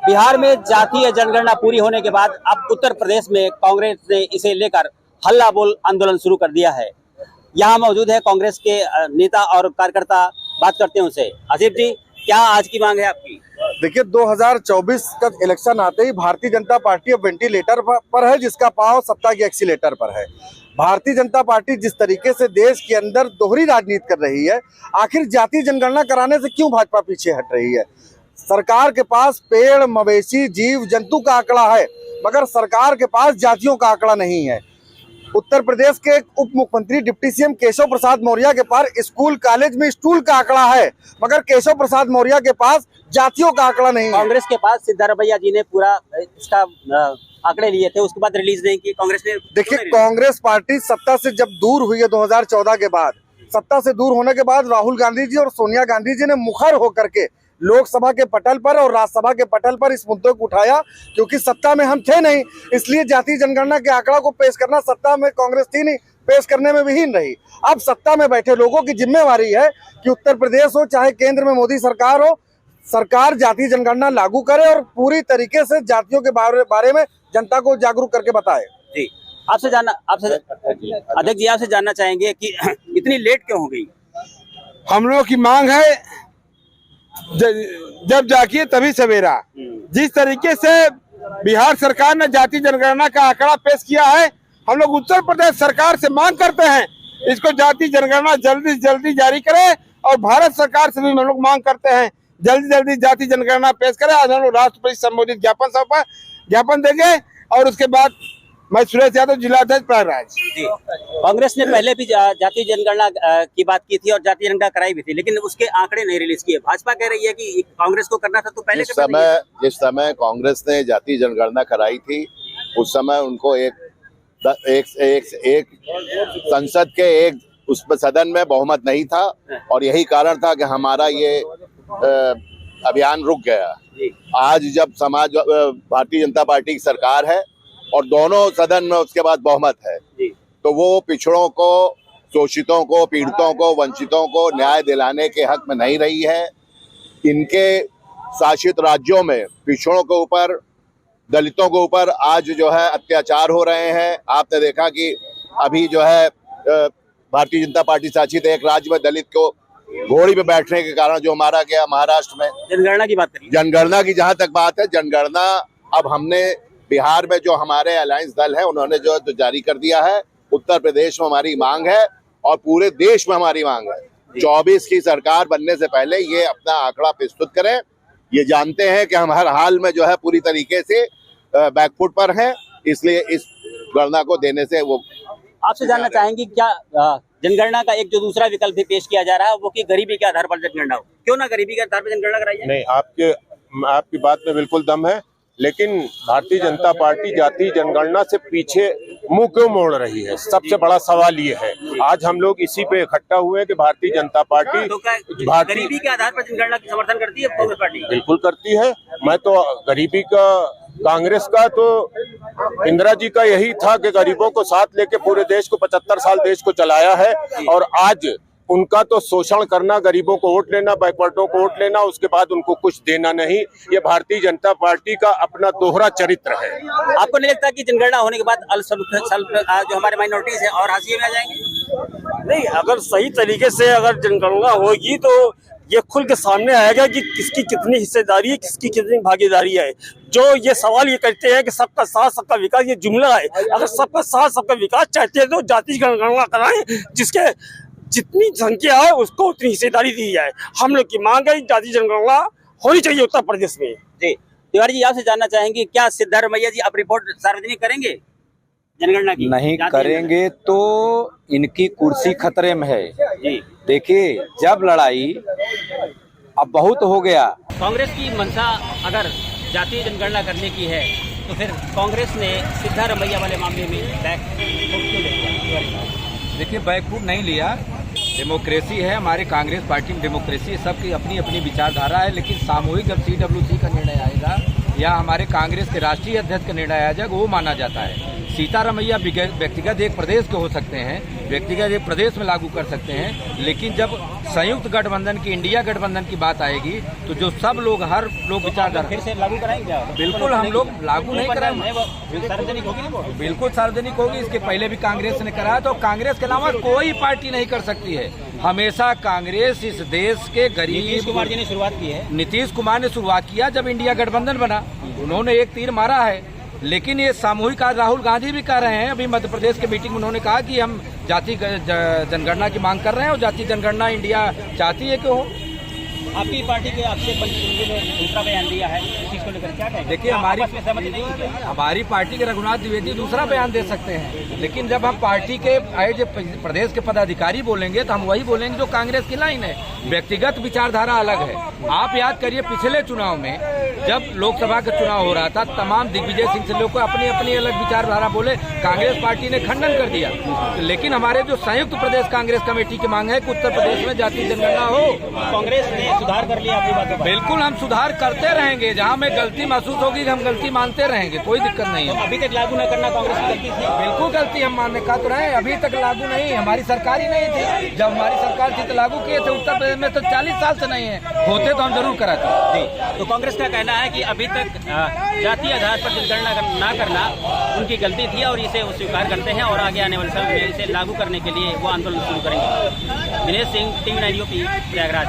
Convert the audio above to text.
बिहार में जातीय जनगणना पूरी होने के बाद अब उत्तर प्रदेश में कांग्रेस ने इसे लेकर हल्ला बोल आंदोलन शुरू कर दिया है। यहाँ मौजूद है कांग्रेस के नेता और कार्यकर्ता, बात करते हैं उनसे। आसिफ जी, क्या आज की मांग है आपकी? देखिए, 2024 का इलेक्शन आते ही भारतीय जनता पार्टी अब वेंटिलेटर पर है, जिसका पांव सत्ता के एक्सीलेटर पर है। भारतीय जनता पार्टी जिस तरीके से देश के अंदर दोहरी राजनीति कर रही है, आखिर जातीय जनगणना कराने से क्यों भाजपा पीछे हट रही है? सरकार के पास पेड़, मवेशी, जीव जंतु का आंकड़ा है, मगर सरकार के पास जातियों का आंकड़ा नहीं है। उत्तर प्रदेश के उप मुख्यमंत्री डिप्टी सीएम केशव प्रसाद मौर्य के पास स्कूल कॉलेज में स्टूल का आंकड़ा है, मगर केशव प्रसाद मौर्य के पास जातियों का आंकड़ा नहीं है। कांग्रेस के पास सिद्धारमैया जी ने पूरा इसका आंकड़े लिए थे, उसके बाद रिलीज नहीं किए कांग्रेस ने। देखिए, कांग्रेस पार्टी सत्ता से जब दूर हुई है 2014 के बाद, सत्ता से दूर होने के बाद राहुल गांधी जी और सोनिया गांधी जी ने मुखर होकर के लोकसभा के पटल पर और राज्यसभा के पटल पर इस मुद्दे को उठाया, क्योंकि सत्ता में हम थे नहीं, इसलिए जातीय जनगणना के आंकड़ा को पेश करना, सत्ता में कांग्रेस थी नहीं, पेश करने में विहीन रही। अब सत्ता में बैठे लोगों की जिम्मेवारी है कि उत्तर प्रदेश हो चाहे केंद्र में मोदी सरकार हो, सरकार जातीय जनगणना लागू करे और पूरी तरीके से जातियों के बारे में जनता को जागरूक करके बताए। जी, अध्यक्ष जी, आपसे जानना चाहेंगे कि इतनी लेट क्यों हो गई? हम लोगों की मांग है जब जागिए तभी सवेरा। जिस तरीके से बिहार सरकार ने जातीय जनगणना का आंकड़ा पेश किया है, हम लोग उत्तर प्रदेश सरकार से मांग करते हैं इसको जातीय जनगणना जल्दी से जल्दी जारी करे, और भारत सरकार से भी हम लोग मांग करते हैं जल्दी जातीय जनगणना पेश करे। आज हम लोग राष्ट्रपति संबोधित ज्ञापन देंगे, और उसके बाद मैं सुरेश यादव, जिलाध्यक्ष प्रयागराज। कांग्रेस ने पहले भी जातीय जनगणना की बात की थी और जातीय जनगणना कराई भी थी, लेकिन उसके आंकड़े नहीं रिलीज किए। भाजपा कह रही है कि कांग्रेस को करना था तो पहले जिस समय कांग्रेस ने जातीय जनगणना कराई थी, उस समय उनको एक संसद के एक उस सदन में बहुमत नहीं था, और यही कारण था कि हमारा ये अभियान रुक गया। आज जब भारतीय जनता पार्टी की सरकार है और दोनों सदन में उसके बाद बहुमत है, तो वो पिछड़ों को, शोषितों को, पीड़ितों को, वंचितों को न्याय दिलाने के हक में नहीं रही है। इनके शासित राज्यों में पिछड़ों के ऊपर, दलितों के ऊपर आज जो है अत्याचार हो रहे हैं। आपने देखा कि अभी जो है भारतीय जनता पार्टी शासित एक राज्य में दलित को घोड़ी पे बैठने के कारण जो मारा गया महाराष्ट्र में। जनगणना की बात करिए। जनगणना की जहां तक बात है, जनगणना अब हमने बिहार में जो हमारे अलायंस दल है उन्होंने जो जारी कर दिया है। उत्तर प्रदेश में हमारी मांग है और पूरे देश में हमारी मांग है, 24 की सरकार बनने से पहले ये अपना आंकड़ा प्रस्तुत करें। ये जानते हैं कि हम हर हाल में जो है पूरी तरीके से बैकफुट पर हैं, इसलिए इस गणना को देने से वो। आपसे जानना चाहेंगे क्या जनगणना का एक जो दूसरा विकल्प भी पेश किया जा रहा है वो कि गरीबी के आधार पर जनगणना हो, क्यों ना गरीबी के आधार पर जनगणना कराई जाए? नहीं, आपकी बात में बिल्कुल दम है, लेकिन भारतीय जनता पार्टी जातीय जनगणना से पीछे मुंह क्यों मोड़ रही है? सबसे बड़ा सवाल ये है। आज हम लोग इसी पे इकट्ठा हुए हैं कि भारतीय जनता पार्टी गरीबी के आधार पर जनगणना की समर्थन करती है कांग्रेस पार्टी? बिल्कुल करती है। मैं तो गरीबी का, कांग्रेस का तो इंदिरा जी का यही था कि गरीबों को साथ लेके पूरे देश को 75 साल देश को चलाया है, और आज उनका तो शोषण करना, गरीबों को वोट लेना, बैकवर्डों को वोट लेना, उसके बाद उनको कुछ देना नहीं। ये भारतीय जनता पार्टी का अपना दोहरा चरित्र है। आपको नहीं लगता कि जनगणना होने के बाद जो हमारे माइनॉरिटीज है और हाशिए में आ जाएंगे? नहीं, अगर सही तरीके से अगर जनगणना होगी तो ये खुल के सामने आएगा कि किसकी कितनी हिस्सेदारी है, किसकी कितनी भागीदारी है। जो ये सवाल ये करते हैं कि सबका साथ सबका विकास, ये जुमला है। अगर सबका साथ सबका विकास चाहते हैं तो जातीय जनगणना कराएं, जिसके जितनी संख्या है उसको उतनी हिस्सेदारी दी जाए। हम लोग की मांग है जातीय जनगणना होनी चाहिए उत्तर प्रदेश में। जी, तिवारी जी, आपसे जानना चाहेंगे क्या सिद्धारमैया जी अब रिपोर्ट सार्वजनिक करेंगे जनगणना की? नहीं करेंगे तो इनकी कुर्सी खतरे में है। जी, देखिए, जब लड़ाई अब बहुत हो गया। कांग्रेस की मंशा अगर जातीय जनगणना करने की है तो फिर कांग्रेस ने सिद्धारमैया वाले मामले में बैकफुट क्यों ले लिया? देखिए, बैकफुट नहीं लिया, डेमोक्रेसी है, हमारे कांग्रेस पार्टी में डेमोक्रेसी है, सबकी अपनी अपनी विचारधारा है, लेकिन सामूहिक जब CWC का निर्णय आएगा या हमारे कांग्रेस के राष्ट्रीय अध्यक्ष का निर्णय आ जाएगा वो माना जाता है। सीतारमैया व्यक्तिगत एक प्रदेश के हो सकते हैं, व्यक्तिगत एक प्रदेश में लागू कर सकते हैं, लेकिन जब संयुक्त गठबंधन की, इंडिया गठबंधन की बात आएगी तो जो सब लोग, हर लोग विचारधारा फिर से लागू कराएंगे क्या? बिल्कुल हम लोग लागू नहीं कराएंगे, सार्वजनिक होगी वो। बिल्कुल सार्वजनिक होगी। इसके पहले भी कांग्रेस ने कराया, तो कांग्रेस के अलावा कोई पार्टी नहीं कर सकती है। हमेशा कांग्रेस इस देश के गरीब, नीतीश कुमार जी ने शुरुआत की है। नीतीश कुमार ने शुरुआत किया जब इंडिया गठबंधन बना, उन्होंने एक तीर मारा है। लेकिन ये सामूहिक, आज राहुल गांधी भी कह रहे हैं, अभी मध्य प्रदेश के मीटिंग में उन्होंने कहा कि हम जाति जनगणना की मांग कर रहे हैं और जाति जनगणना इंडिया चाहती है कि हो। आपकी पार्टी के आक्षेप ने दूसरा बयान दिया है इस चीज को लेकर, क्या कहेंगे? देखिए, हमारी पार्टी के रघुनाथ द्विवेदी दूसरा बयान दे सकते हैं, लेकिन जब हम पार्टी के एज प्रदेश के पदाधिकारी बोलेंगे तो हम वही बोलेंगे जो कांग्रेस की लाइन है। व्यक्तिगत विचारधारा अलग है। आप याद करिए, पिछले चुनाव में जब लोकसभा का चुनाव हो रहा था, तमाम दिग्विजय सिंह से लोग को अपनी अपनी अलग विचारधारा बोले, कांग्रेस पार्टी ने खंडन कर दिया। लेकिन हमारे जो संयुक्त प्रदेश कांग्रेस कमेटी की मांग है कि उत्तर प्रदेश में जाति जनगणना हो। कांग्रेस ने सुधार कर लिया अपनी बातों पर। बिल्कुल, हम सुधार करते रहेंगे। जहां हमें गलती महसूस होगी हम गलती मानते रहेंगे, कोई दिक्कत नहीं है। अभी तक लागू न करना कांग्रेस की गलती थी। बिल्कुल गलती हम मानने का तो रहे, अभी तक लागू नहीं, हमारी सरकार ही नहीं थी। जब हमारी सरकार थी तो लागू किए थे। उत्तर प्रदेश में तो 40 साल से नहीं है, होते तो हम जरूर कराते। जी, तो कांग्रेस का कहना है कि अभी तक जातीय आधार पर जनगणना न करना उनकी गलती थी और इसे वो स्वीकार करते हैं और आगे आने वाले समय में इसे लागू करने के लिए वो आंदोलन शुरू करेंगे। Dinesh Singh, TV9 UP, Prayagraj.